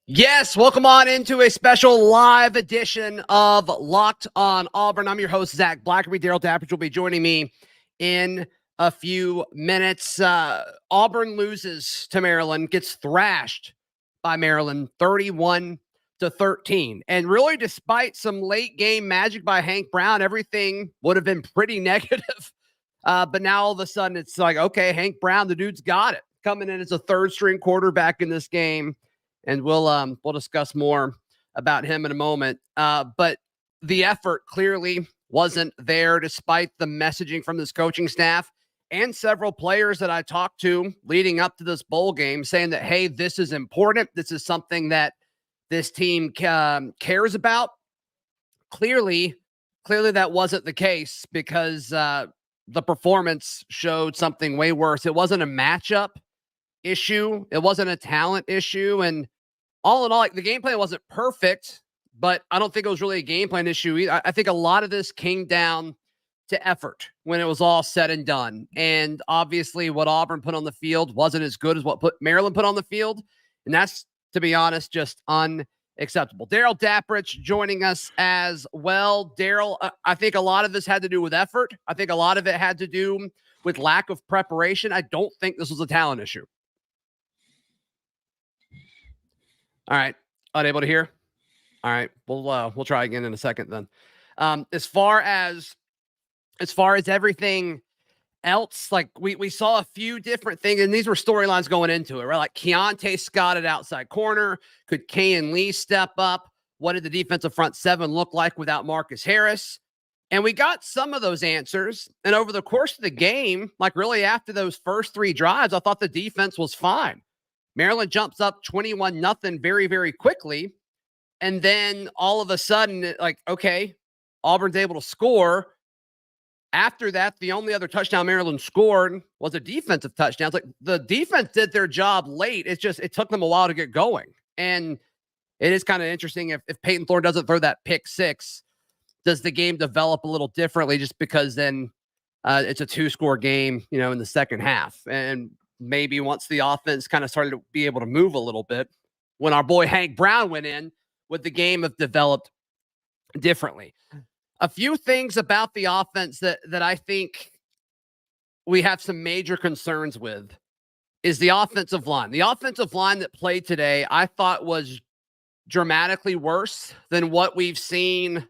Yes, welcome on into a special live edition of Locked On Auburn. I'm your host, Zach Blackerby. Darrell Dapprich will be joining me in a few minutes. Auburn loses to Maryland, gets thrashed by Maryland 31-13. And really, despite some late game magic by Hank Brown, everything would have been pretty negative. But now all of a sudden it's like, okay, Hank Brown, the dude's got it. Coming in as a third string quarterback in this game. And we'll discuss more about him in a moment. But the effort clearly wasn't there, despite the messaging from this coaching staff and several players that I talked to leading up to this bowl game, saying that, hey, this is important. This is something that this team cares about. Clearly that wasn't the case, because the performance showed something way worse. It wasn't a matchup issue. It wasn't a talent issue. And all in all, like, the game plan wasn't perfect, but I don't think it was really a game plan issue either. I think a lot of this came down to effort when it was all said and done. And obviously what Auburn put on the field wasn't as good as what Maryland put on the field. And that's, to be honest, just unacceptable. Darrell Dapprich joining us as well. Darrell, I think a lot of this had to do with effort. I think a lot of it had to do with lack of preparation. I don't think this was a talent issue. All right. Unable to hear? All right. We'll try again in a second then. As far as everything else, like we saw a few different things, and these were storylines going into it, right? Like Keontae Scott at outside corner. Could Kayan Lee step up? What did the defensive front seven look like without Marcus Harris? And we got some of those answers. And over the course of the game, like really after those first three drives, I thought the defense was fine. Maryland jumps up 21-0 very, very quickly. And then all of a sudden, like, okay, Auburn's able to score. After that, the only other touchdown Maryland scored was a defensive touchdown. It's like the defense did their job late. It's just, it took them a while to get going. And it is kind of interesting, if Peyton Thorne doesn't throw that pick six, does the game develop a little differently, just because then it's a 2-score game, in the second half. And maybe once the offense kind of started to be able to move a little bit, when our boy Hank Brown went in, would the game have developed differently? A few things about the offense that I think we have some major concerns with is the offensive line. The offensive line that played today, I thought, was dramatically worse than what we've seen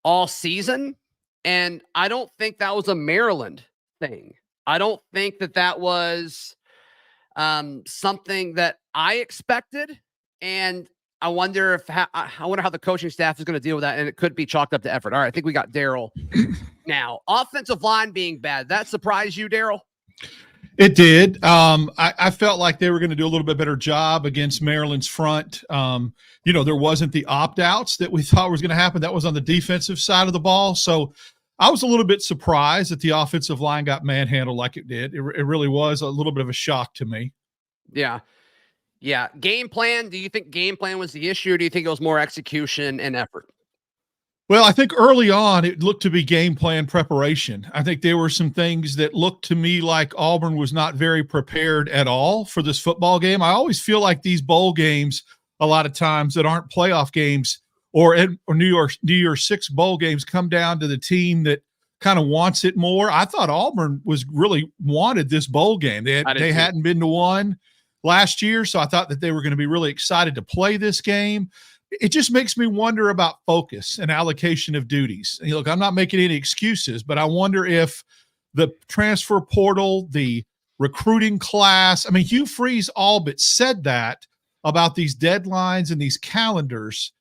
all season. And I don't think that was a Maryland thing. I don't think that was something that I expected. And I wonder how the coaching staff is going to deal with that. And it could be chalked up to effort. All right, I think we got Darrell now. Offensive line being bad. That surprised you, Darrell? It did. I felt like they were going to do a little bit better job against Maryland's front. There wasn't the opt-outs that we thought was going to happen. That was on the defensive side of the ball. So I was a little bit surprised that the offensive line got manhandled like it did. It really was a little bit of a shock to me. Yeah. Game plan. Do you think game plan was the issue, or do you think it was more execution and effort? Well, I think early on it looked to be game plan preparation. I think there were some things that looked to me like Auburn was not very prepared at all for this football game. I always feel like these bowl games, a lot of times that aren't playoff games or New Year's Six bowl games, come down to the team that kind of wants it more. I thought Auburn was really wanted this bowl game. They hadn't been to one last year, so I thought that they were going to be really excited to play this game. It just makes me wonder about focus and allocation of duties. And look, I'm not making any excuses, but I wonder if the transfer portal, the recruiting class, Hugh Freeze all but said that about these deadlines and these calendars.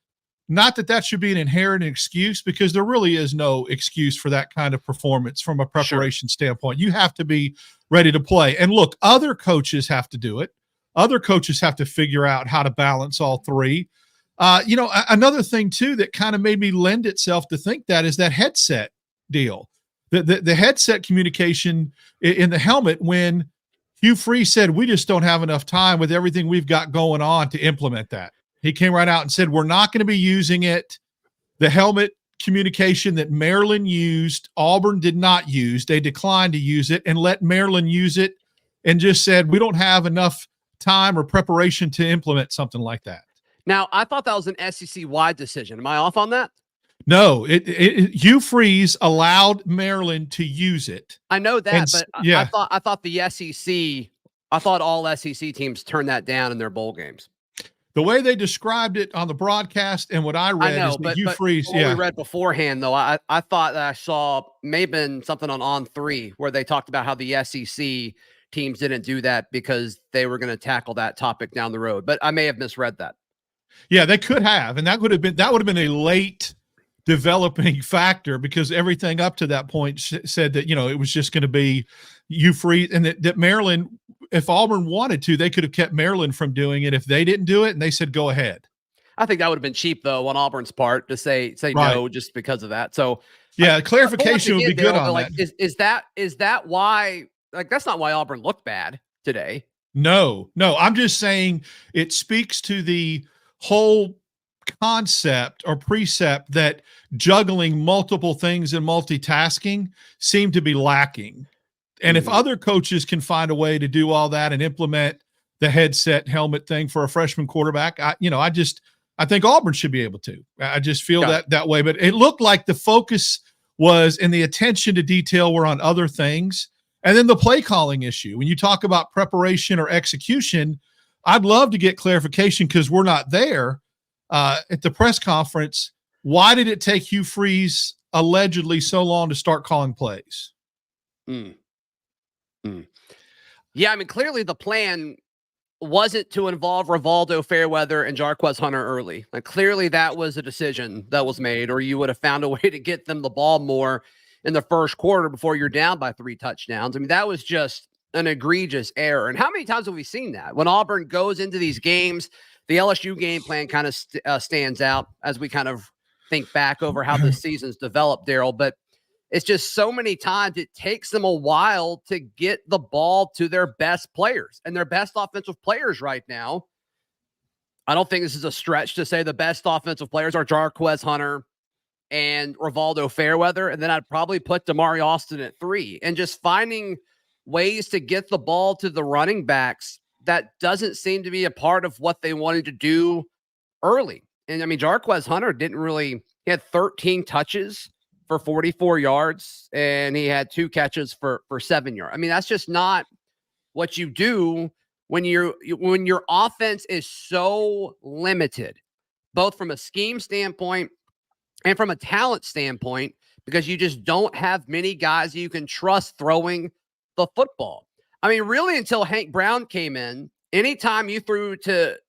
Not that should be an inherent excuse, because there really is no excuse for that kind of performance from a preparation standpoint. You have to be ready to play. And look, other coaches have to do it. Other coaches have to figure out how to balance all three. Another thing too that kind of made me lend itself to think that is that headset deal. The headset communication in the helmet, when Hugh Freeze said, we just don't have enough time with everything we've got going on to implement that. He came right out and said, we're not going to be using it. The helmet communication that Maryland used, Auburn did not use. They declined to use it and let Maryland use it, and just said, we don't have enough time or preparation to implement something like that. Now, I thought that was an SEC-wide decision. Am I off on that? No, Hugh Freeze allowed Maryland to use it. I know that, And but yeah, I thought the SEC, I thought all SEC teams turned that down in their bowl games. the way they described it on the broadcast and what I read I know, is that but Hugh Freeze, what we read beforehand, though, I thought that I saw maybe something on 3 where they talked about how the SEC teams didn't do that because they were going to tackle that topic down the road. But I may have misread that. Yeah, they could have, and that would have been a late developing factor because everything up to that point said that it was just going to be Hugh Freeze, and that Maryland, if Auburn wanted to, they could have kept Maryland from doing it if they didn't do it, and they said go ahead. I think that would have been cheap though on Auburn's part to say right. No just because of that. So yeah, clarification would be good on like, that. Is that why? Like that's not why Auburn looked bad today. No, I'm just saying it speaks to the whole concept or precept that juggling multiple things and multitasking seem to be lacking. And if other coaches can find a way to do all that and implement the headset helmet thing for a freshman quarterback, I think Auburn should be able to. I just feel that way. But it looked like the focus was and the attention to detail were on other things. And then the play calling issue. When you talk about preparation or execution, I'd love to get clarification because we're not there at the press conference. Why did it take Hugh Freeze allegedly so long to start calling plays? Yeah, I mean, clearly the plan wasn't to involve Rivaldo Fairweather and Jarquez Hunter early. Like clearly that was a decision that was made, or you would have found a way to get them the ball more in the first quarter before you're down by 3 touchdowns. I mean, that was just an egregious error. And how many times have we seen that? When Auburn goes into these games, the LSU game plan kind of stands out as we kind of think back over how the season's developed, Darrell. But it's just so many times it takes them a while to get the ball to their best players. And their best offensive players right now, I don't think this is a stretch to say the best offensive players are Jarquez Hunter and Rivaldo Fairweather. And then I'd probably put Damari Austin at 3. And just finding ways to get the ball to the running backs, that doesn't seem to be a part of what they wanted to do early. And I mean, Jarquez Hunter he had 13 touches for 44 yards, and he had 2 catches for 7 yards. I mean, that's just not what you do when your offense is so limited, both from a scheme standpoint and from a talent standpoint, because you just don't have many guys you can trust throwing the football. I mean, really, until Hank Brown came in, anytime you threw to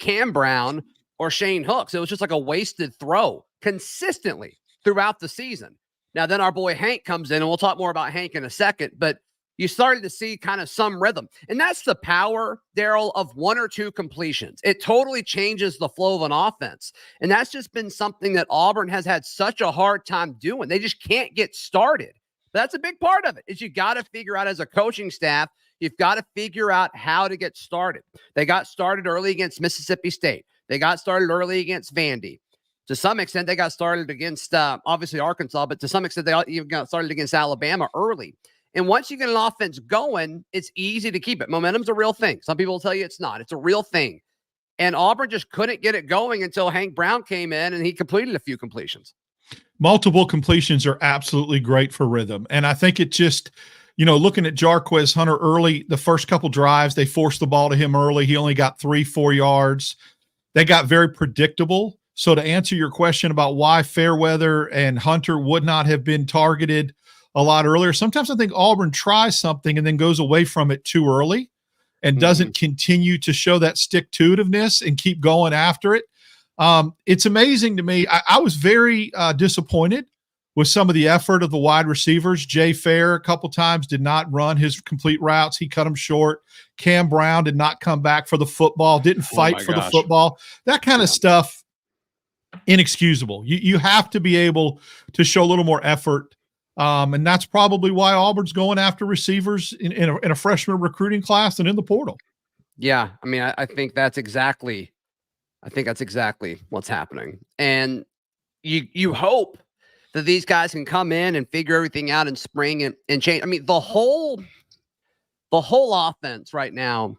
Cam Brown or Shane Hooks, it was just like a wasted throw consistently throughout the season. Now, then our boy Hank comes in, and we'll talk more about Hank in a second, but you started to see kind of some rhythm. And that's the power, Darrell, of 1 or 2 completions. It totally changes the flow of an offense. And that's just been something that Auburn has had such a hard time doing. They just can't get started. That's a big part of it, is you got to figure out as a coaching staff, you've got to figure out how to get started. They got started early against Mississippi State. They got started early against Vandy. To some extent, they got started against, obviously, Arkansas, but to some extent, they even got started against Alabama early. And once you get an offense going, it's easy to keep it. Momentum's a real thing. Some people will tell you it's not. It's a real thing. And Auburn just couldn't get it going until Hank Brown came in and he completed a few completions. Multiple completions are absolutely great for rhythm. And I think it just, looking at Jarquez Hunter early, the first couple drives, they forced the ball to him early. He only got 3-4 yards. They got very predictable. So to answer your question about why Fairweather and Hunter would not have been targeted a lot earlier, sometimes I think Auburn tries something and then goes away from it too early and doesn't continue to show that stick-to-itiveness and keep going after it. It's amazing to me. I was very disappointed with some of the effort of the wide receivers. Jay Fair a couple times did not run his complete routes. He cut them short. Cam Brown did not come back for the football, didn't fight for the football. That kind of stuff, inexcusable. You have to be able to show a little more effort. And that's probably why Auburn's going after receivers in a freshman recruiting class and in the portal. Yeah. I mean, I think that's exactly what's happening. And you hope that these guys can come in and figure everything out in spring and change. I mean, the whole offense right now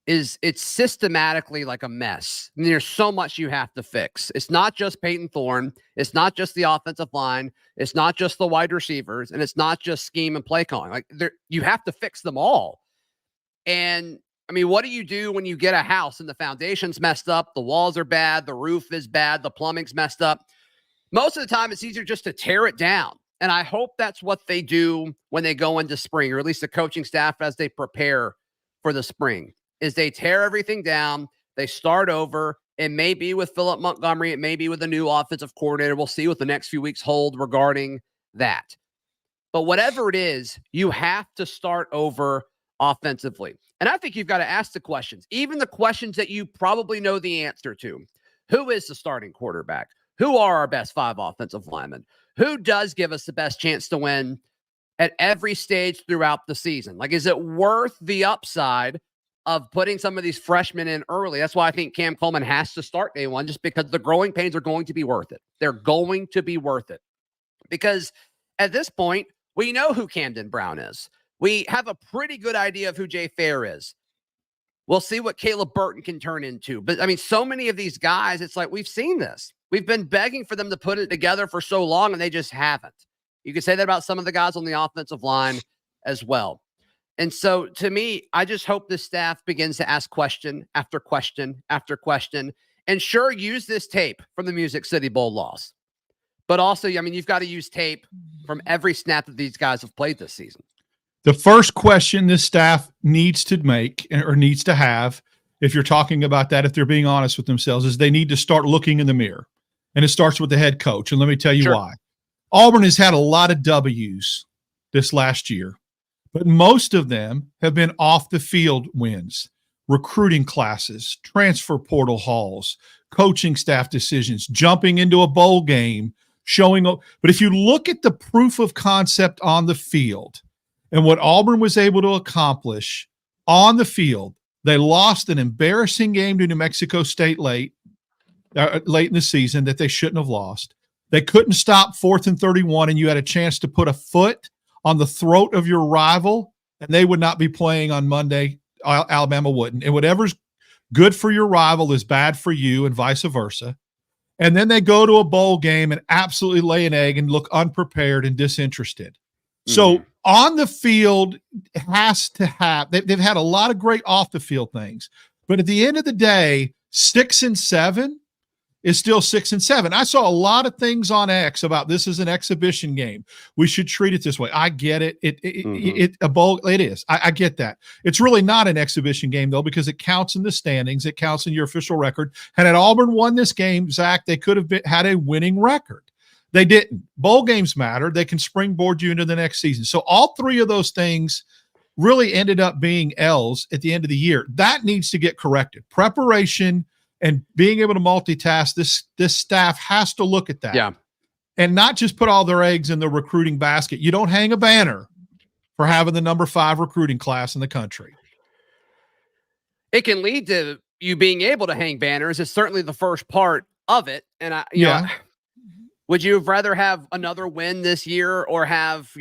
is it's systematically like a mess. I mean, there's so much you have to fix. It's not just Peyton Thorne. It's not just the offensive line. It's not just the wide receivers. And it's not just scheme and play calling. Like you have to fix them all. And I mean, what do you do when you get a house and the foundation's messed up, the walls are bad, the roof is bad, the plumbing's messed up? Most of the time, it's easier just to tear it down. And I hope that's what they do when they go into spring, or at least the coaching staff as they prepare for the spring, is they tear everything down. They start over. It may be with Philip Montgomery. It may be with a new offensive coordinator. We'll see what the next few weeks hold regarding that. But whatever it is, you have to start over offensively. And I think you've got to ask the questions, even the questions that you probably know the answer to. Who is the starting quarterback? Who are our best 5 offensive linemen? Who does give us the best chance to win at every stage throughout the season? Like, is it worth the upside of putting some of these freshmen in early? That's why I think Cam Coleman has to start day one, just because the growing pains are going to be worth it. They're going to be worth it. Because at this point, we know who Camden Brown is. We have a pretty good idea of who Jay Fair is. We'll see what Caleb Burton can turn into. But I mean, so many of these guys, it's like, we've seen this. We've been begging for them to put it together for so long, and they just haven't. You can say that about some of the guys on the offensive line as well. And so to me, I just hope the staff begins to ask question after question after question, and sure, use this tape from the Music City Bowl loss. But also, I mean, you've got to use tape from every snap that these guys have played this season. The first question this staff needs to make, or needs to have, if you're talking about that, if they're being honest with themselves, is they need to start looking in the mirror. And it starts with the head coach. And let me tell you why. Auburn has had a lot of W's this last year, but most of them have been off the field wins, recruiting classes, transfer portal hauls, coaching staff decisions, jumping into a bowl game, showing up. But if you look at the proof of concept on the field and what Auburn was able to accomplish on the field, they lost an embarrassing game to New Mexico State late in the season that they shouldn't have lost. They couldn't stop 4th and 31, and you had a chance to put a foot on the throat of your rival, and they would not be playing on Monday. Alabama wouldn't. And whatever's good for your rival is bad for you, and vice versa. And then they go to a bowl game and absolutely lay an egg and look unprepared and disinterested. Mm-hmm. So on the field has to have – they've had a lot of great off-the-field things. But at the end of the day, 6-7 is still 6-7. I saw a lot of things on X about this is an exhibition game. We should treat it this way. I get it. It is. I get that. It's really not an exhibition game, though, because it counts in the standings. It counts in your official record. And had Auburn won this game, Zach, they could have had a winning record. They didn't. Bowl games matter. They can springboard you into the next season. So all 3 of those things really ended up being L's at the end of the year. That needs to get corrected. Preparation and being able to multitask, this staff has to look at that. Yeah. And not just put all their eggs in the recruiting basket. You don't hang a banner for having the number 5 recruiting class in the country. It can lead to you being able to hang banners. It's certainly the first part of it. And you know, would you have rather have another win this year or have,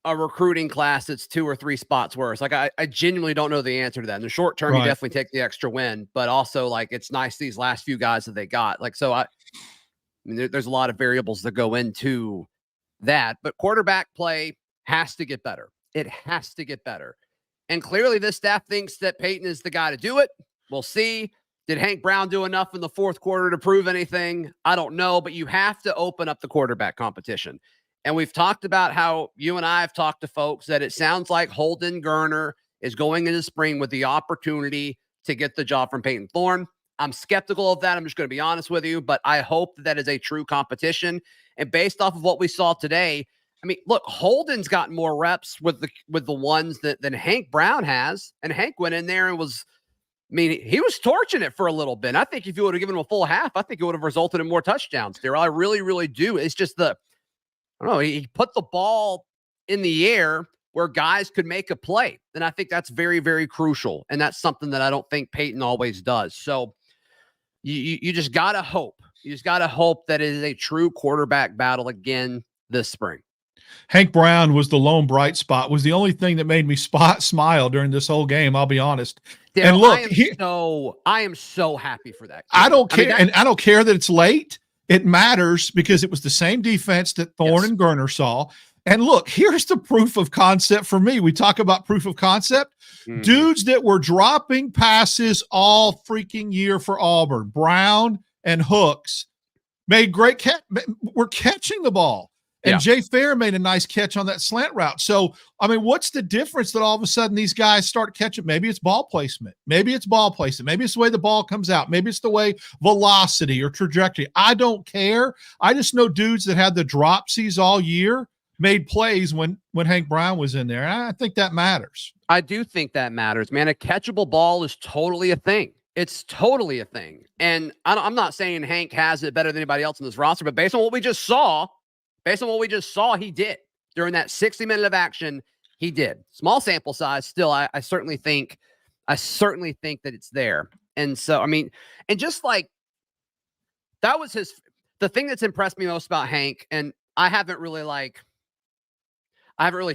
a recruiting class that's 2 or 3 spots worse? Like, I genuinely don't know the answer to that. In the short term, you definitely take the extra win, but also, like, it's nice these last few guys that they got. Like, so I mean, there's a lot of variables that go into that, but quarterback play has to get better. It has to get better. And clearly this staff thinks that Peyton is the guy to do it. We'll see. Did Hank Brown do enough in the 4th quarter to prove anything? I don't know, but you have to open up the quarterback competition. And we've talked about how you and I have talked to folks that it sounds like Holden Geriner is going into spring with the opportunity to get the job from Peyton Thorne. I'm skeptical of that. I'm just going to be honest with you, but I hope that is a true competition. And based off of what we saw today, I mean, look, Holden's gotten more reps with the ones than Hank Brown has. And Hank went in there and he was torching it for a little bit. I think if you would have given him a full half, I think it would have resulted in more touchdowns there. I really, really do. It's just I don't know. He put the ball in the air where guys could make a play. And I think that's very, very crucial. And that's something that I don't think Peyton always does. So you just got to hope. You just got to hope that it is a true quarterback battle again this spring. Hank Brown was the lone bright spot, was the only thing that made me smile during this whole game, I'll be honest. Darrell, And look, I am so happy for that kid. I don't care. And I don't care that it's late. It matters because it was the same defense that Thorne and Gerner saw. And look, here's the proof of concept for me. We talk about proof of concept. Dudes that were dropping passes all freaking year for Auburn, Brown and Hooks, made great catch. We're catching the ball. And Jay Fair made a nice catch on that slant route. So, I mean, what's the difference that all of a sudden these guys start catching? Maybe it's ball placement. Maybe it's ball placement. Maybe it's the way the ball comes out. Maybe it's the way velocity or trajectory. I don't care. I just know dudes that had the dropsies all year made plays when Hank Brown was in there. And I think that matters. I do think that matters, man. A catchable ball is totally a thing. It's totally a thing. And I'm not saying Hank has it better than anybody else in this roster, but based on what we just saw, he did. During that 60 minutes of action, he did. Small sample size, still, I certainly think that it's there. And so, I mean, and just like, that was the thing that's impressed me most about Hank, and I haven't really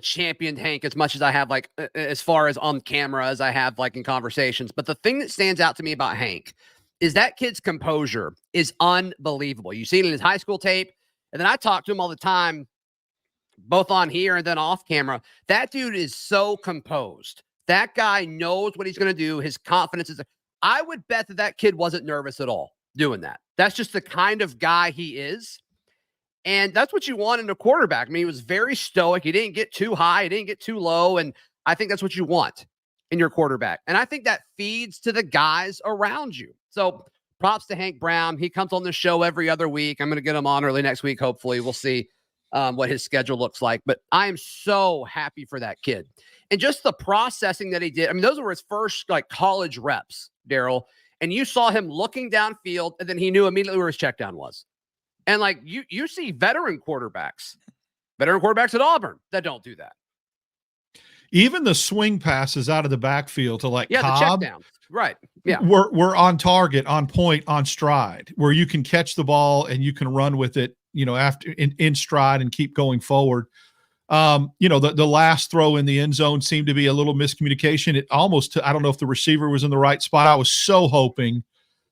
championed Hank as much as I have, like, as far as on camera as I have, like, in conversations. But the thing that stands out to me about Hank is that kid's composure is unbelievable. You see it in his high school tape. And then I talk to him all the time, both on here and then off camera. That dude is so composed. That guy knows what he's going to do. His confidence is. I would bet that kid wasn't nervous at all doing that. That's just the kind of guy he is. And that's what you want in a quarterback. I mean, he was very stoic. He didn't get too high. He didn't get too low. And I think that's what you want in your quarterback. And I think that feeds to the guys around you. So props to Hank Brown. He comes on the show every other week. I'm going to get him on early next week. Hopefully we'll see what his schedule looks like, but I am so happy for that kid and just the processing that he did. I mean, those were his first like college reps, Darrell, and you saw him looking downfield and then he knew immediately where his check down was. And like you see veteran quarterbacks at Auburn that don't do that. Even the swing passes out of the backfield to like Cobb, the check downs. Right. Yeah. We're on target, on point, on stride, where you can catch the ball and you can run with it, after in stride and keep going forward. The last throw in the end zone seemed to be a little miscommunication. It almost, I don't know if the receiver was in the right spot. I was so hoping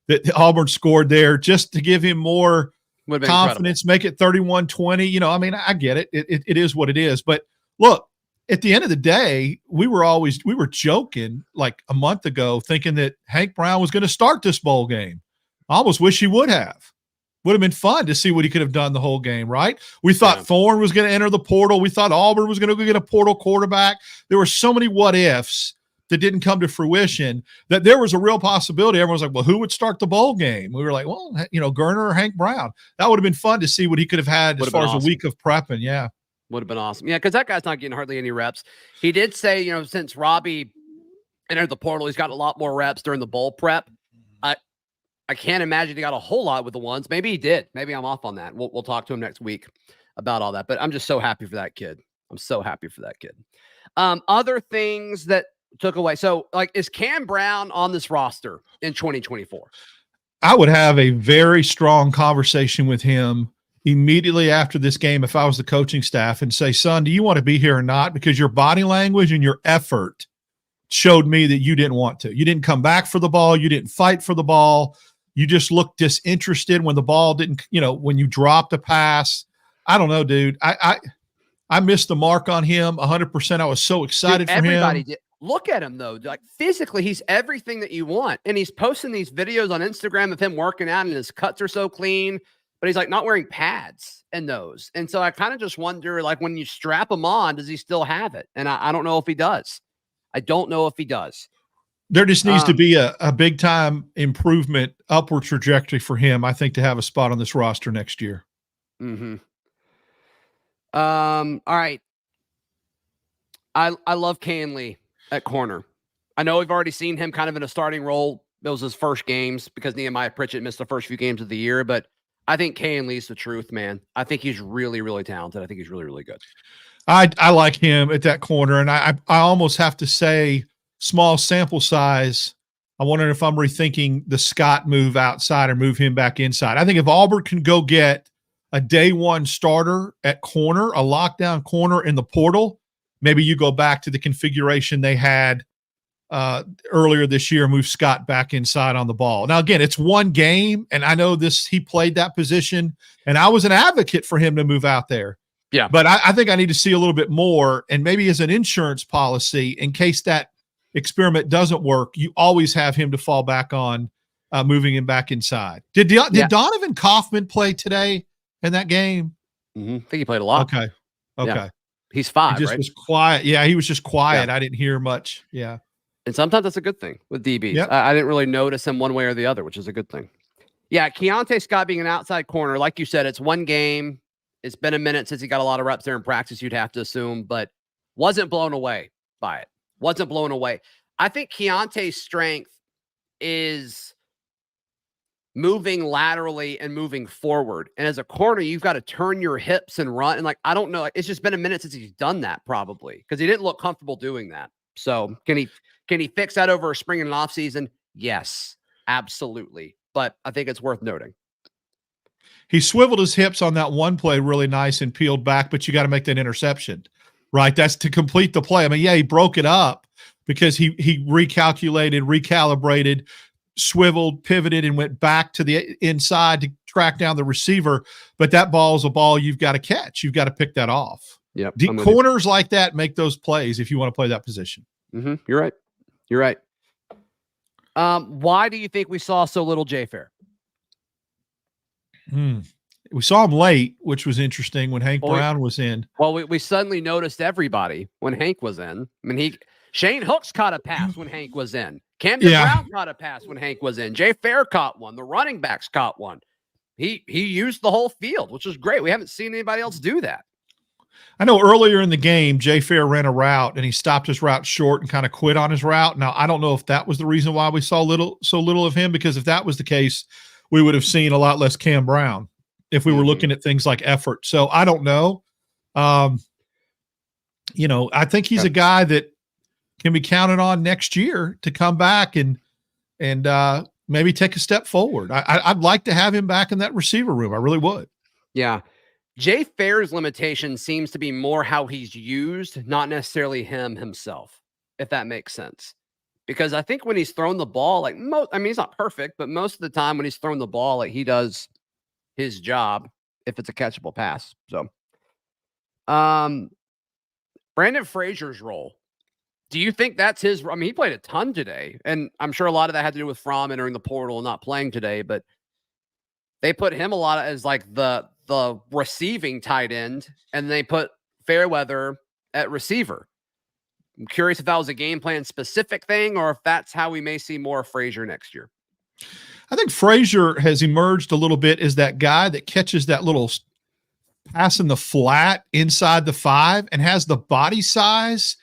that Auburn scored there just to give him more confidence, incredible. Make it 31-20. I mean, I get it. It is what it is. But look, at the end of the day, we were joking like a month ago thinking that Hank Brown was going to start this bowl game. I almost wish he would have. Would have been fun to see what he could have done the whole game, right? We thought Thorne was going to enter the portal. We thought Auburn was going to go get a portal quarterback. There were so many what ifs that didn't come to fruition that there was a real possibility. Everyone was like, well, who would start the bowl game? We were like, well, Gerner or Hank Brown. That would have been fun to see what he could have had as far as a week of prepping. Yeah. Would have been awesome. Yeah, because that guy's not getting hardly any reps. He did say, since Robbie entered the portal, he's got a lot more reps during the bowl prep. I can't imagine he got a whole lot with the ones. Maybe he did. Maybe I'm off on that. We'll talk to him next week about all that. But I'm just so happy for that kid. Other things that took away. So, like, is Cam Brown on this roster in 2024? I would have a very strong conversation with him immediately after this game if I was the coaching staff and say, son, do you want to be here or not? Because your body language and your effort showed me that you didn't want to. You didn't come back for the ball. You didn't fight for the ball. You just looked disinterested when the ball didn't, when you dropped a pass. I don't know, dude. I missed the mark on him 100%. I was so excited for him. Everybody did. Look at him, though. Like, physically, he's everything that you want. And he's posting these videos on Instagram of him working out and his cuts are so clean. But he's like not wearing pads in those. And so I kind of just wonder, like, when you strap him on, does he still have it? And I don't know if he does. There just needs to be a big time improvement, upward trajectory for him, I think, to have a spot on this roster next year. Mm-hmm. All right. I love Canley at corner. I know we've already seen him kind of in a starting role. Those his first games because Nehemiah Pritchett missed the first few games of the year, but I think Canley's the truth, man. I think he's really, really talented. I think he's really, really good. I like him at that corner, and I almost have to say, small sample size, I wonder if I'm rethinking the Scott move outside or move him back inside. I think if Auburn can go get a day one starter at corner, a lockdown corner in the portal, maybe you go back to the configuration they had earlier this year, move Scott back inside on the ball. Now, again, it's one game, and I know he played that position, and I was an advocate for him to move out there. Yeah. But I think I need to see a little bit more, and maybe as an insurance policy, in case that experiment doesn't work, you always have him to fall back on, moving him back inside. Did Donovan Kaufman play today in that game? I think he played a lot. Okay. Yeah. He's 5, he just right? was quiet. Yeah, he was just quiet. Yeah. I didn't hear much. Yeah. And sometimes that's a good thing with DBs. Yep. I didn't really notice him one way or the other, which is a good thing. Yeah, Keontae Scott being an outside corner, like you said, it's one game. It's been a minute since he got a lot of reps there in practice, you'd have to assume, but wasn't blown away by it. Wasn't blown away. I think Keontae's strength is moving laterally and moving forward. And as a corner, you've got to turn your hips and run. And I don't know, it's just been a minute since he's done that probably because he didn't look comfortable doing that. So can he fix that over a spring and an off season? Yes, absolutely. But I think it's worth noting. He swiveled his hips on that one play really nice and peeled back, but you got to make that interception, right? That's to complete the play. I mean, yeah, he broke it up because he recalculated, recalibrated, swiveled, pivoted, and went back to the inside to track down the receiver. But that ball is a ball you've got to catch. You've got to pick that off. Yep. Corners like that make those plays if you want to play that position. You're right. You're right. Why do you think we saw so little Jay Fair? We saw him late, which was interesting when Hank Brown was in. Well, we suddenly noticed everybody when Hank was in. I mean, Shane Hooks caught a pass when Hank was in. Camden Brown caught a pass when Hank was in. Jay Fair caught one. The running backs caught one. He used the whole field, which was great. We haven't seen anybody else do that. I know earlier in the game, Jay Fair ran a route and he stopped his route short and kind of quit on his route. Now, I don't know if that was the reason why we saw so little of him, because if that was the case, we would have seen a lot less Cam Brown if we were looking at things like effort. So I don't know. I think he's a guy that can be counted on next year to come back and maybe take a step forward. I'd like to have him back in that receiver room. I really would. Yeah. Jay Fair's limitation seems to be more how he's used, not necessarily himself, if that makes sense. Because I think when he's thrown the ball, he's not perfect, but most of the time when he's thrown the ball, he does his job if it's a catchable pass. So, Brandon Fraser's role, do you think that's his? I mean, he played a ton today, and I'm sure a lot of that had to do with Fromm entering the portal and not playing today, but they put him a lot as the receiving tight end, and they put Fairweather at receiver. I'm curious if that was a game plan specific thing or if that's how we may see more of Frazier next year. I think Frazier has emerged a little bit as that guy that catches that little pass in the flat inside the 5 and has the body size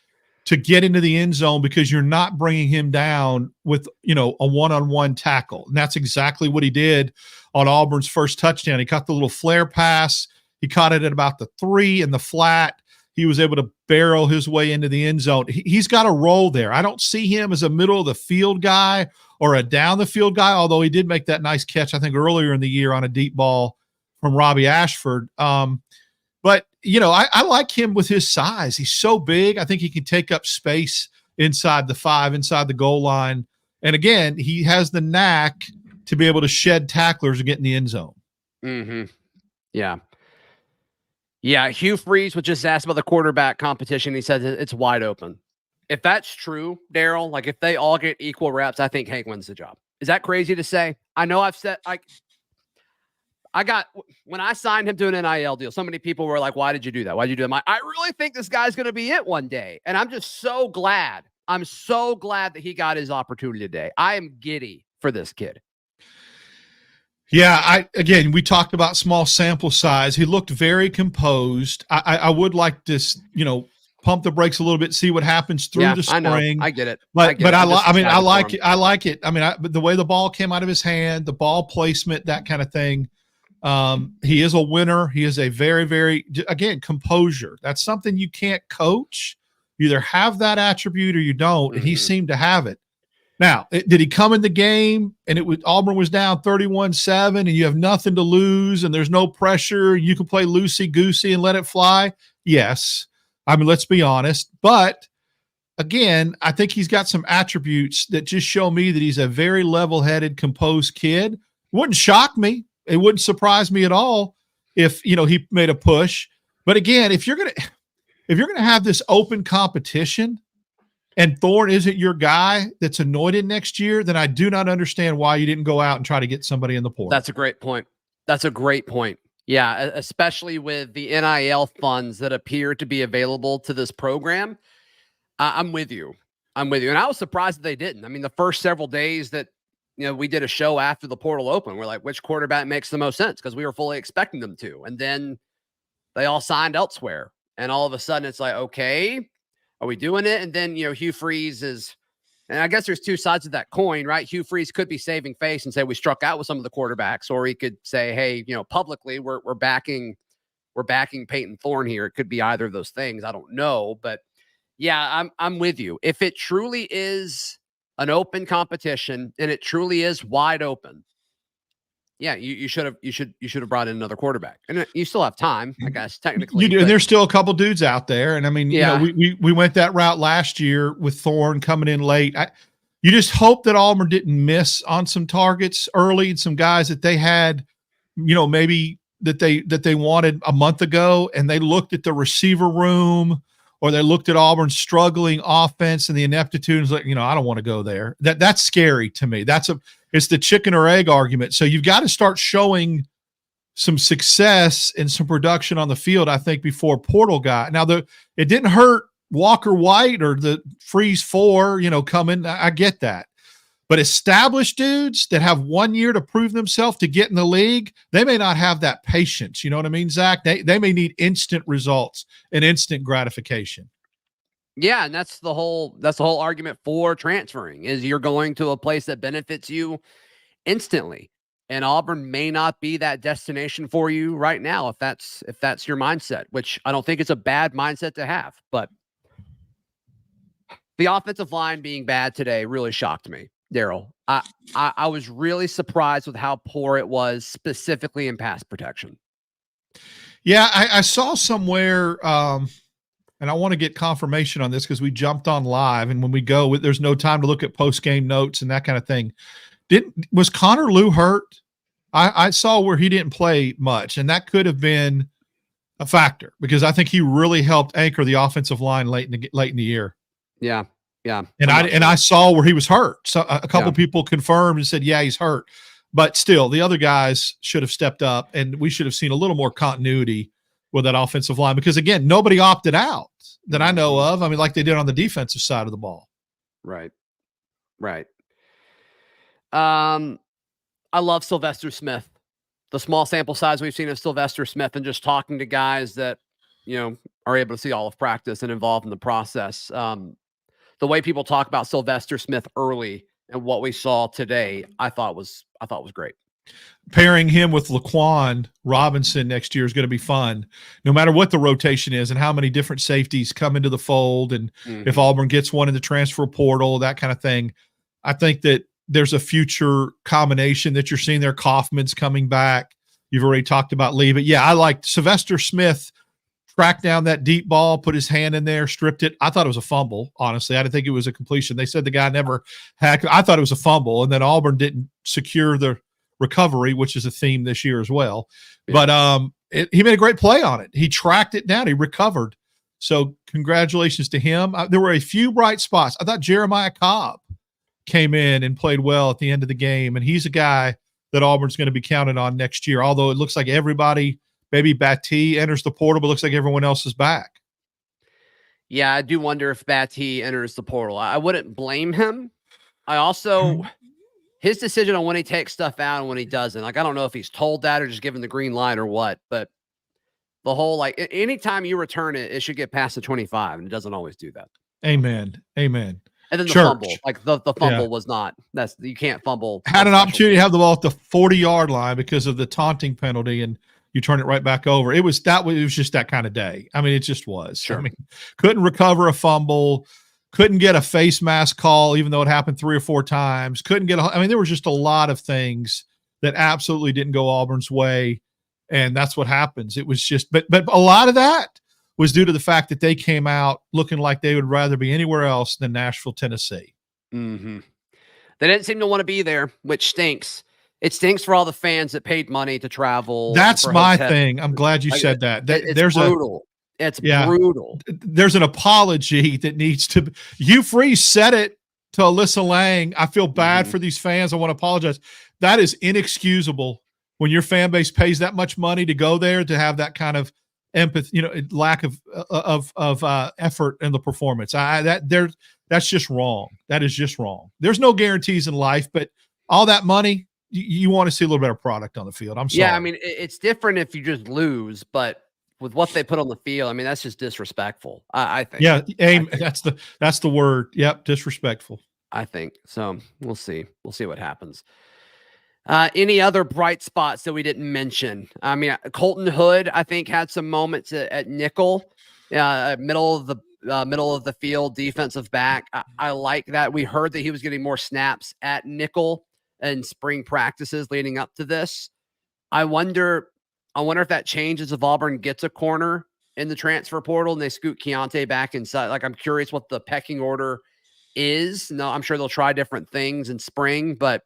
to get into the end zone because you're not bringing him down with, a one-on-one tackle. And that's exactly what he did on Auburn's first touchdown. He caught the little flare pass. He caught it at about the 3 in the flat. He was able to barrel his way into the end zone. He's got a role there. I don't see him as a middle of the field guy or a down the field guy, although he did make that nice catch, I think, earlier in the year on a deep ball from Robbie Ashford. But, I like him with his size. He's so big. I think he can take up space inside the 5, inside the goal line. And again, he has the knack to be able to shed tacklers and get in the end zone. Yeah. Yeah. Hugh Freeze was just asked about the quarterback competition. He said it's wide open. If that's true, Darrell, if they all get equal reps, I think Hank wins the job. Is that crazy to say? I know I've said, when I signed him to an NIL deal, so many people were like, why did you do that? Why did you do that? I really think this guy's going to be it one day. And I'm just so glad. I'm so glad that he got his opportunity today. I am giddy for this kid. Yeah, we talked about small sample size. He looked very composed. I would like to, pump the brakes a little bit, see what happens through the spring. I know. I get it. But I like it. I like it. But the way the ball came out of his hand, the ball placement, that kind of thing. He is a winner. He is a very, very, again, composure. That's something you can't coach. You either have that attribute or you don't. And he seemed to have it. Now, did he come in the game and Auburn was down 31-7 and you have nothing to lose and there's no pressure, you can play loosey-goosey and let it fly? Yes. I mean, let's be honest. But again, I think he's got some attributes that just show me that he's a very level-headed, composed kid. It wouldn't shock me. It wouldn't surprise me at all if, he made a push. But again, if you're going to have this open competition and Thorne isn't your guy that's anointed next year, then I do not understand why you didn't go out and try to get somebody in the portal. That's a great point. Yeah, especially with the NIL funds that appear to be available to this program. I'm with you. And I was surprised that they didn't. I mean, the first several days that, we did a show after the portal open, we're like, which quarterback makes the most sense? Because we were fully expecting them to. And then they all signed elsewhere. And all of a sudden it's like, okay, are we doing it? And then, Hugh Freeze is, and I guess there's two sides of that coin, right? Hugh Freeze could be saving face and say we struck out with some of the quarterbacks, or he could say, hey, publicly we're backing Peyton Thorne here. It could be either of those things. I don't know, but yeah, I'm with you. If it truly is an open competition and it truly is wide open, yeah, you should have brought in another quarterback, and you still have time, I guess, technically. You do, and there's still a couple dudes out there, and I mean, we went that route last year with Thorne coming in late. You just hope that Auburn didn't miss on some targets early and some guys that they had, maybe that they wanted a month ago, and they looked at the receiver room or they looked at Auburn's struggling offense and the ineptitude and was like, I don't want to go there. That's scary to me. It's the chicken or egg argument. So you've got to start showing some success and some production on the field, I think, before portal got. Now, it didn't hurt Walker White or the Freeze 4, coming. I get that. But established dudes that have 1 year to prove themselves to get in the league, they may not have that patience. You know what I mean, Zach? They may need instant results and instant gratification. Yeah, and that's the whole argument for transferring is you're going to a place that benefits you instantly. And Auburn may not be that destination for you right now if that's your mindset, which I don't think it's a bad mindset to have. But the offensive line being bad today really shocked me, Darrell. I was really surprised with how poor it was, specifically in pass protection. Yeah, I saw somewhere and I want to get confirmation on this because we jumped on live, and when we go, there's no time to look at post-game notes and that kind of thing. Was Connor Lew hurt? I saw where he didn't play much, and that could have been a factor because I think he really helped anchor the offensive line late in the year. Yeah. And I saw where he was hurt. So a couple people confirmed and said, yeah, he's hurt. But still, the other guys should have stepped up, and we should have seen a little more continuity with that offensive line because, again, nobody opted out that I know of. I mean, like they did on the defensive side of the ball. Right. I love Sylvester Smith. The small sample size we've seen of Sylvester Smith and just talking to guys that, are able to see all of practice and involved in the process. The way people talk about Sylvester Smith early and what we saw today, I thought was great. Pairing him with Laquan Robinson next year is going to be fun, no matter what the rotation is and how many different safeties come into the fold. And if Auburn gets one in the transfer portal, that kind of thing, I think that there's a future combination that you're seeing there. Kaufman's coming back. You've already talked about Lee, but yeah, I liked Sylvester Smith tracked down that deep ball, put his hand in there, stripped it. I thought it was a fumble. Honestly, I didn't think it was a completion. They said the guy never had, I thought it was a fumble, and then Auburn didn't secure the recovery, which is a theme this year as well. Yeah. But he made a great play on it. He tracked it down. He recovered. So congratulations to him. There were a few bright spots. I thought Jeremiah Cobb came in and played well at the end of the game, and he's a guy that Auburn's going to be counted on next year, although it looks like everybody, maybe Battie enters the portal, but looks like everyone else is back. Yeah, I do wonder if Battie enters the portal. I wouldn't blame him. I also... his decision on when he takes stuff out and when he doesn't, like, I don't know if he's told that or just given the green light or what, but the whole, like, anytime you return it, it should get past the 25, and it doesn't always do that. Amen. And then the fumble, like the fumble was not, you can't fumble. Had an opportunity to have the ball at the 40-yard line because of the taunting penalty, and you turn it right back over. It was just that kind of day. I mean, it just was. Sure. I mean, couldn't recover a fumble. couldn't get a face mask call, even though it happened 3 or 4 times. Couldn't get there was just a lot of things that absolutely didn't go Auburn's way. And that's what happens. It was just, but a lot of that was due to the fact that they came out looking like they would rather be anywhere else than Nashville, Tennessee. Mm-hmm. They didn't seem to want to be there, which stinks. It stinks for all the fans that paid money to travel. That's my thing. I'm glad you said that. It's brutal. It's brutal. There's an apology that needs to – Hugh Freeze said it to Alyssa Lang. I feel bad for these fans. I want to apologize. That is inexcusable when your fan base pays that much money to go there, to have that kind of empathy, lack of effort in the performance. That's just wrong. That is just wrong. There's no guarantees in life, but all that money, you want to see a little better product on the field. I'm sorry. Yeah, I mean, it's different if you just lose, but with what they put on the field, I mean, that's just disrespectful, I think. Yeah, that's the word. Yep, disrespectful. I think. So we'll see. We'll see what happens. Any other bright spots that we didn't mention? I mean, Colton Hood, I think, had some moments at nickel, middle of the field, defensive back. I like that. We heard that he was getting more snaps at nickel in spring practices leading up to this. I wonder if that changes if Auburn gets a corner in the transfer portal and they scoot Keontae back inside. Like, I'm curious what the pecking order is. No, I'm sure they'll try different things in spring, but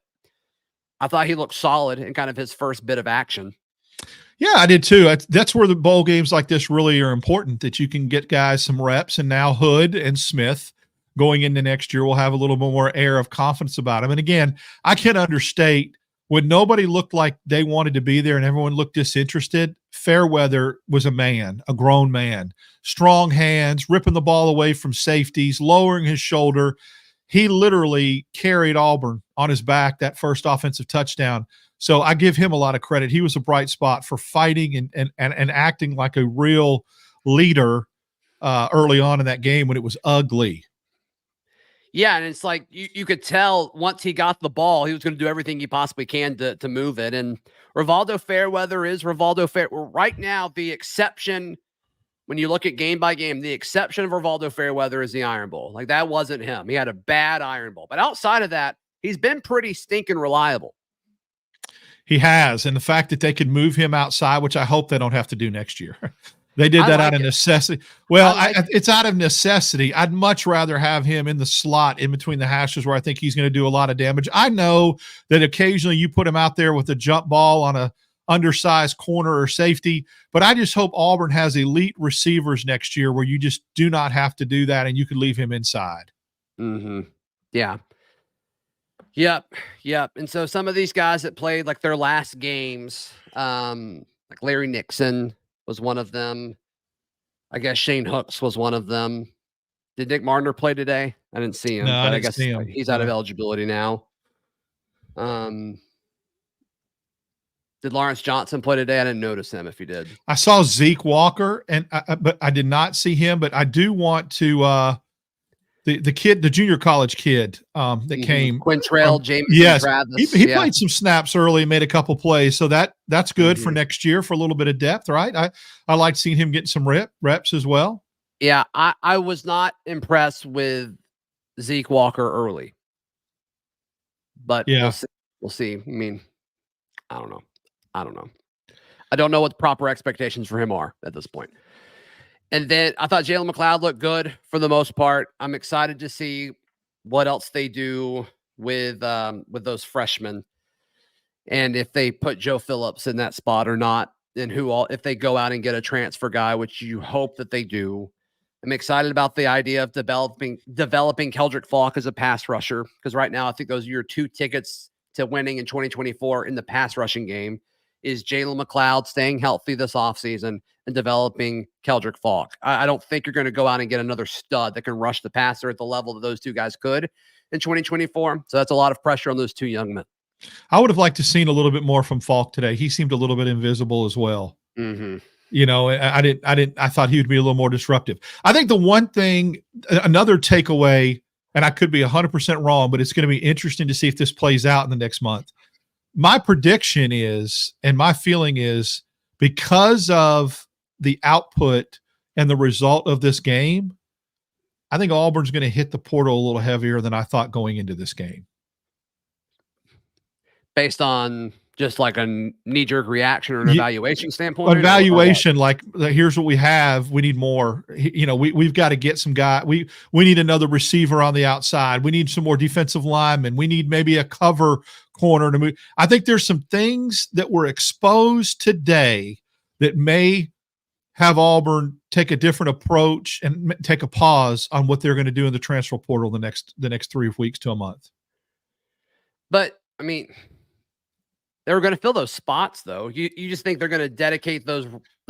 I thought he looked solid in kind of his first bit of action. Yeah, I did too. That's where the bowl games like this really are important, that you can get guys some reps. And now Hood and Smith going into next year will have a little bit more air of confidence about him. And again, I can understate, when nobody looked like they wanted to be there and everyone looked disinterested, Fairweather was a grown man, strong hands, ripping the ball away from safeties, lowering his shoulder. He literally carried Auburn on his back that first offensive touchdown. So I give him a lot of credit. He was a bright spot for fighting and acting like a real leader early on in that game when it was ugly. Yeah, and it's like you could tell once he got the ball, he was going to do everything he possibly can to move it. And Rivaldo Fairweather is Rivaldo Fairweather. Right now, the exception, when you look at game by game, the exception of Rivaldo Fairweather is the Iron Bowl. Like, that wasn't him. He had a bad Iron Bowl. But outside of that, he's been pretty stinking reliable. He has. And the fact that they could move him outside, which I hope they don't have to do next year. They did that out of necessity. Well, it's out of necessity. I'd much rather have him in the slot in between the hashes, where I think he's going to do a lot of damage. I know that occasionally you put him out there with a jump ball on a undersized corner or safety, but I just hope Auburn has elite receivers next year where you just do not have to do that and you can leave him inside. Mm-hmm. Yeah. Yep. And so some of these guys that played like their last games, like Larry Nixon was one of them. I guess Shane Hooks was one of them. Did Nick Martiner play today? I didn't see him, but I guess he's out of eligibility now. Did Lawrence Johnson play today? I didn't notice him if he did. I saw Zeke Walker, but I did not see him. But I do want to the kid, the junior college kid that came. Quintrell Jameson. Yes, Travis. he played some snaps early, made a couple plays, so that's good for next year for a little bit of depth, right? I like seeing him getting some reps as well. Yeah, I was not impressed with Zeke Walker early, but yeah, we'll see. I mean, I don't know. I don't know what the proper expectations for him are at this point. And then I thought Jalen McLeod looked good for the most part. I'm excited to see what else they do with those freshmen, and if they put Joe Phillips in that spot or not, and if they go out and get a transfer guy, which you hope that they do. I'm excited about the idea of developing Keldrick Falk as a pass rusher, because right now I think those are your 2 tickets to winning in 2024 in the pass rushing game. Is Jalen McLeod staying healthy this offseason and developing Keldrick Falk. I don't think you're going to go out and get another stud that can rush the passer at the level that those 2 guys could in 2024. So that's a lot of pressure on those 2 young men. I would have liked to seen a little bit more from Falk today. He seemed a little bit invisible as well. Mm-hmm. I thought he would be a little more disruptive. I think the one thing, another takeaway, and I could be 100% wrong, but it's going to be interesting to see if this plays out in the next month. My prediction is, and my feeling is, because of the output and the result of this game, I think Auburn's going to hit the portal a little heavier than I thought going into this game. Based on just like a knee-jerk reaction or an evaluation standpoint? Evaluation, like here's what we have. We need more. We've got to get some guy. We need another receiver on the outside. We need some more defensive linemen. We need maybe a cover corner to move. I think there's some things that were exposed today that may have Auburn take a different approach and take a pause on what they're going to do in the transfer portal the next 3 weeks to a month. But I mean, they were going to fill those spots, though. You just think they're going to dedicate those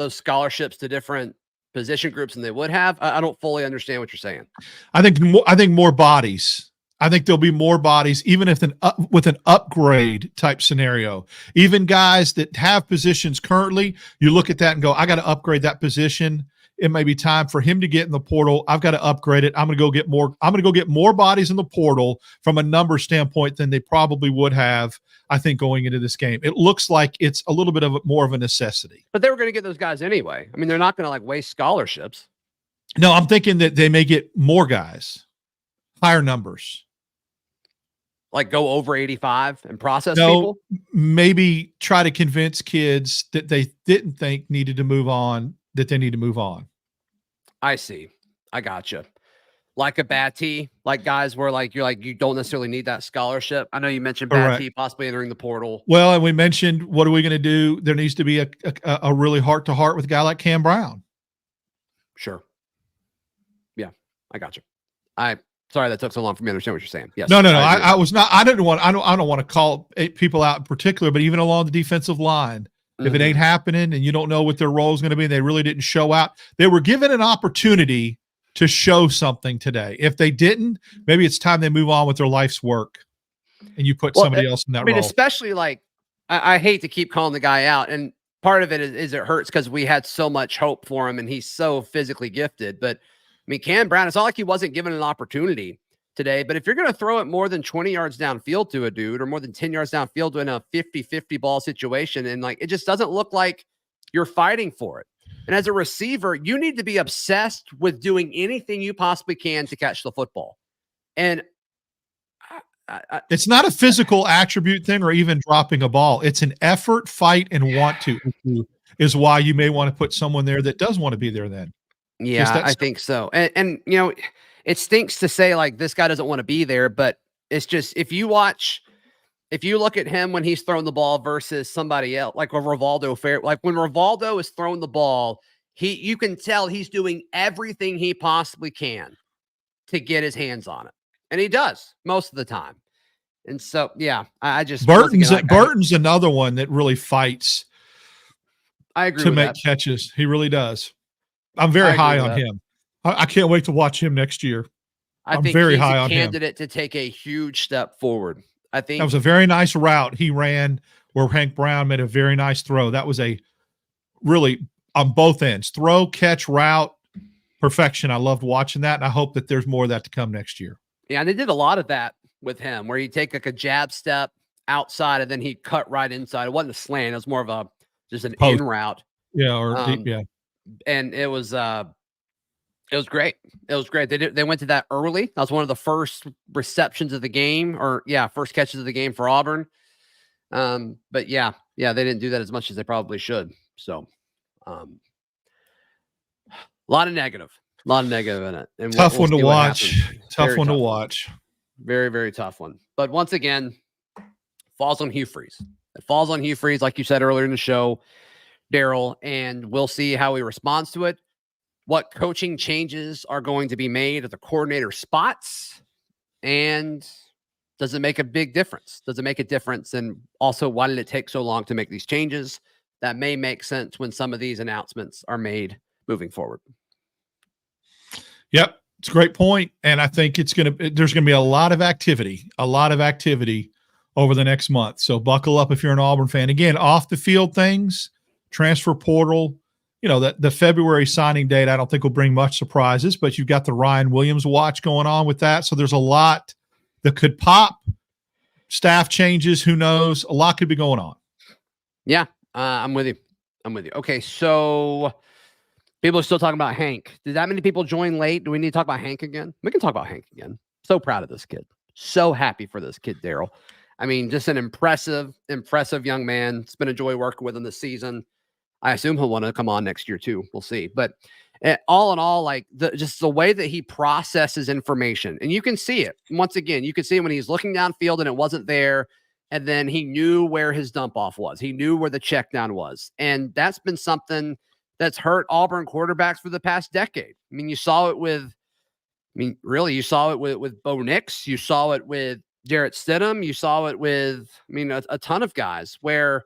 scholarships to different position groups than they would have? I don't fully understand what you're saying. I think more bodies. I think there'll be more bodies, even if with an upgrade type scenario. Even guys that have positions currently, you look at that and go, I got to upgrade that position. It may be time for him to get in the portal. I've got to upgrade it. I'm going to go get more. I'm going to go get more bodies in the portal from a number standpoint than they probably would have, I think, going into this game. It looks like it's a little bit more of a necessity. But they were going to get those guys anyway. I mean, they're not going to waste scholarships. No, I'm thinking that they may get more guys, higher numbers. Like go over 85 and process people? Maybe try to convince kids that they didn't think needed to move on, that they need to move on. I see. I gotcha. Like a Batty, like guys where you don't necessarily need that scholarship. I know you mentioned Batty possibly entering the portal. Well, and we mentioned, what are we going to do? There needs to be a really heart-to-heart with a guy like Cam Brown. Sure. Yeah, I gotcha. Sorry that took so long for me to understand what you're saying. Yes. No. I was not. I don't want to call people out in particular, but even along the defensive line, if it ain't happening and you don't know what their role is going to be, and they really didn't show out. They were given an opportunity to show something today. If they didn't, maybe it's time they move on with their life's work, and you put somebody else in that role. Especially I hate to keep calling the guy out, and part of it is it hurts because we had so much hope for him, and he's so physically gifted, but. I mean, Cam Brown, it's not like he wasn't given an opportunity today, but if you're going to throw it more than 20 yards downfield to a dude or more than 10 yards downfield in a 50-50 ball situation, and it just doesn't look like you're fighting for it. And as a receiver, you need to be obsessed with doing anything you possibly can to catch the football. And it's not a physical attribute thing or even dropping a ball. It's an effort, fight, and want to is why you may want to put someone there that does want to be there then. Yeah, I think so. And it stinks to say this guy doesn't want to be there, but it's just, if you look at him when he's throwing the ball versus somebody else, like a Rivaldo fair, like when Rivaldo is throwing the ball, you can tell he's doing everything he possibly can to get his hands on it. And he does most of the time. And so, yeah, I just Burton's another one that really fights. I agree to with make that. catches. He really does. I'm very high on him. I can't wait to watch him next year. I think very he's high a on candidate to take a huge step forward. I think that was a very nice route he ran where Hank Brown made a very nice throw. That was a really on both ends, throw, catch, route, perfection. I loved watching that, and I hope that there's more of that to come next year. Yeah, and they did a lot of that with him, where he'd take a jab step outside and then he'd cut right inside. It wasn't a slant; it was more of just an in route. Yeah, or deep, yeah. And it was great. It was great. They went to that early. That was one of the first receptions of the game, first catches of the game for Auburn. But yeah, they didn't do that as much as they probably should. So, a lot of negative in it. And tough one to watch. Tough one to watch. Very, very tough one. But once again, falls on Hugh Freeze. It falls on Hugh Freeze, like you said earlier in the show, Darrell, and we'll see how he responds to it. What coaching changes are going to be made at the coordinator spots, and does it make a big difference? Does it make a difference? And also, why did it take so long to make these changes? That may make sense when some of these announcements are made moving forward. Yep, it's a great point, and I think there's going to be a lot of activity over the next month. So buckle up if you're an Auburn fan. Again, off the field things. Transfer portal, that the February signing date, I don't think will bring much surprises, but you've got the Ryan Williams watch going on with that. So there's a lot that could pop. Staff changes, who knows? A lot could be going on. Yeah, I'm with you. Okay, so People are still talking about Hank. Did that many people join late? Do we need to talk about Hank again? We can talk about Hank again. So proud of this kid. So happy for this kid, Darrell. I mean, just an impressive young man. It's been a joy working with him this season. I assume he'll want to come on next year too. We'll see. But all in all, like just the way that he processes information, and you can see it. Once again, you can see when he's looking downfield and it wasn't there, and then he knew where his dump off was. He knew where the check down was, and that's been something that's hurt Auburn quarterbacks for the past decade. I mean, you saw it with. You saw it with Bo Nix. You saw it with Jarrett Stidham. You saw it with, a ton of guys where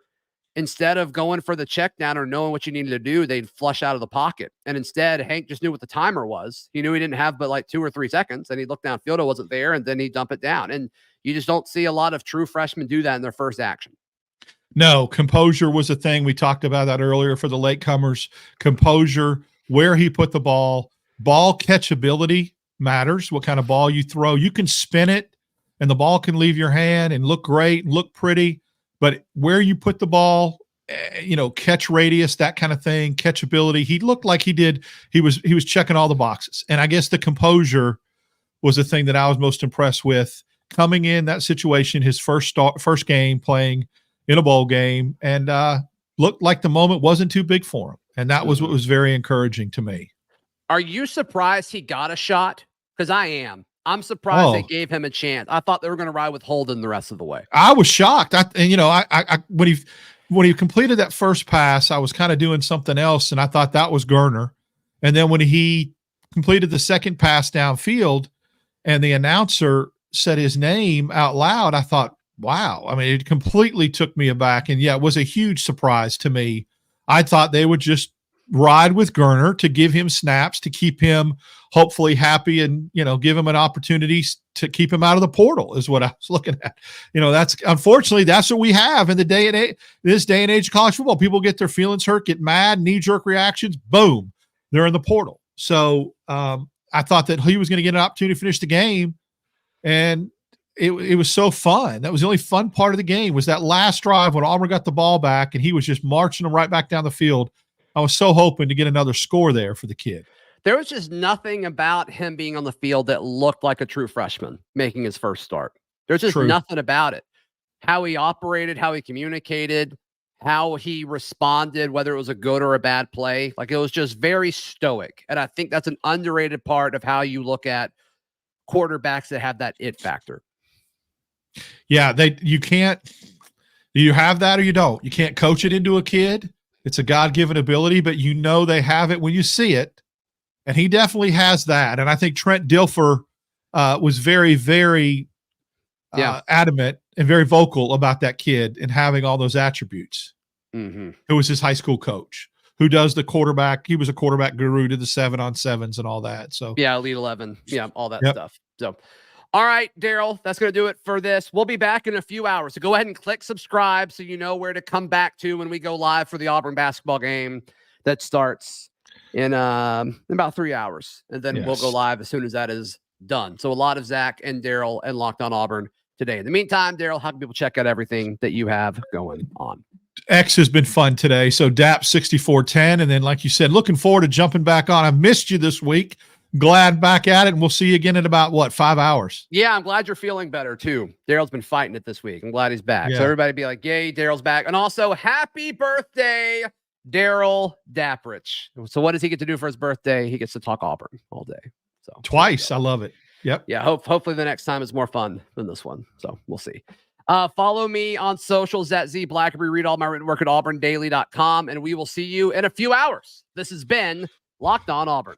instead of going for the check down or knowing what you needed to do, they'd flush out of the pocket. And instead, Hank just knew what the timer was. He knew he didn't have but like 2 or 3 seconds, and he'd look downfield, it wasn't there, and then he'd dump it down. And you just don't see a lot of true freshmen do that in their first action. No, composure was a thing. We talked about that earlier for the latecomers. Composure, where he put the ball catchability matters. What kind of ball you throw. You can spin it and the ball can leave your hand and look great and look pretty, but where you put the ball, catch radius, that kind of thing, catchability, he looked like he did. He was checking all the boxes. And I guess the composure was the thing that I was most impressed with coming in that situation, his first game playing in a bowl game, and looked like the moment wasn't too big for him. And that was what was very encouraging to me. Are you surprised he got a shot? Because I am. I'm surprised they gave him a chance. I thought they were going to ride with Holden the rest of the way. I was shocked. When he completed that first pass, I was kind of doing something else, and I thought that was Garner. And then when he completed the second pass downfield, and the announcer said his name out loud, I thought, wow. I mean, it completely took me aback. And yeah, it was a huge surprise to me. I thought they would just ride with Garner to give him snaps, to keep him hopefully happy, and give him an opportunity to keep him out of the portal is what I was looking at. That's unfortunately that's what we have in this day and age of college football. People get their feelings hurt, get mad, knee-jerk reactions, boom, they're in the portal. So I thought that he was going to get an opportunity to finish the game, and it was so fun. That was the only fun part of the game, was that last drive when Auburn got the ball back and he was just marching them right back down the field. I was so hoping to get another score there for the kid. There was just nothing about him being on the field that looked like a true freshman making his first start. There's just nothing about it. How he operated, how he communicated, how he responded, whether it was a good or a bad play. Like, it was just very stoic. And I think that's an underrated part of how you look at quarterbacks that have that it factor. Yeah, you have that or you don't. You can't coach it into a kid. It's a God-given ability, but they have it when you see it. And he definitely has that. And I think Trent Dilfer was very, very adamant and very vocal about that kid and having all those attributes. Mm-hmm. Who was his high school coach, who does the quarterback. He was a quarterback guru, did the 7-on-7s and all that. So yeah, Elite 11. Yeah, all that stuff. So, all right, Darrell, that's going to do it for this. We'll be back in a few hours. So go ahead and click subscribe so you know where to come back to when we go live for the Auburn basketball game that starts in about 3 hours. And then we'll go live as soon as that is done. So a lot of Zach and Darrell and Locked On Auburn today. In the meantime, Darrell, how can people check out everything that you have going on? X has been fun today. So DAP 6410. And then, like you said, looking forward to jumping back on. I missed you this week. Glad back at it. And we'll see you again in about 5 hours. Yeah, I'm glad you're feeling better too. Darrell's been fighting it this week. I'm glad he's back. So everybody be like, yay, Darrell's back. And also, happy birthday, Darrell Dapprich. So what does he get to do for his birthday? He gets to talk Auburn all day. So twice. I love it. Yep. Yeah. Hopefully the next time is more fun than this one. So we'll see. Follow me on socials at Z Blackerby. Read all my written work at auburndaily.com. And we will see you in a few hours. This has been Locked On Auburn.